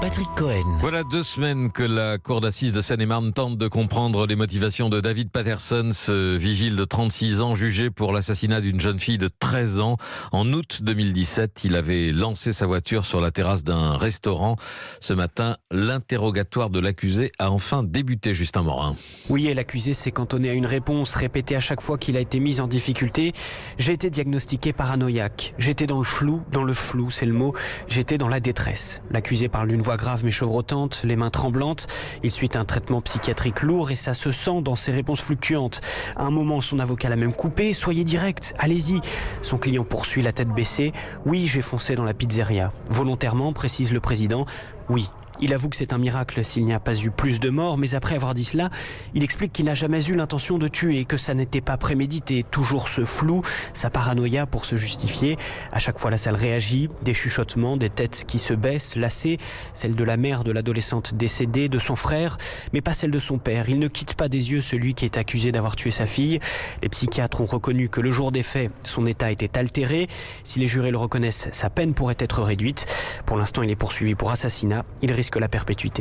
Patrick Cohen. Voilà 2 semaines que la cour d'assises de Seine-et-Marne tente de comprendre les motivations de David Patterson, ce vigile de 36 ans jugé pour l'assassinat d'une jeune fille de 13 ans. En août 2017, il avait lancé sa voiture sur la terrasse d'un restaurant. Ce matin, l'interrogatoire de l'accusé a enfin débuté, Justin Morin. Oui, et l'accusé s'est cantonné à une réponse répétée à chaque fois qu'il a été mis en difficulté. J'ai été diagnostiqué paranoïaque. J'étais dans le flou, c'est le mot. J'étais dans la détresse. L'accusé parle d'une voix grave mais chevrotante, les mains tremblantes. Il suit un traitement psychiatrique lourd et ça se sent dans ses réponses fluctuantes. À un moment, son avocat l'a même coupé. Soyez direct, allez-y. Son client poursuit la tête baissée. Oui, j'ai foncé dans la pizzeria. Volontairement, précise le président. Oui. Il avoue que c'est un miracle s'il n'y a pas eu plus de morts, mais après avoir dit cela, il explique qu'il n'a jamais eu l'intention de tuer, que ça n'était pas prémédité. Toujours ce flou, sa paranoïa pour se justifier. À chaque fois, la salle réagit, des chuchotements, des têtes qui se baissent, lassées, celle de la mère de l'adolescente décédée, de son frère, mais pas celle de son père. Il ne quitte pas des yeux celui qui est accusé d'avoir tué sa fille. Les psychiatres ont reconnu que le jour des faits, son état était altéré. Si les jurés le reconnaissent, sa peine pourrait être réduite. Pour l'instant, il est poursuivi pour assassinat. Il risque la perpétuité.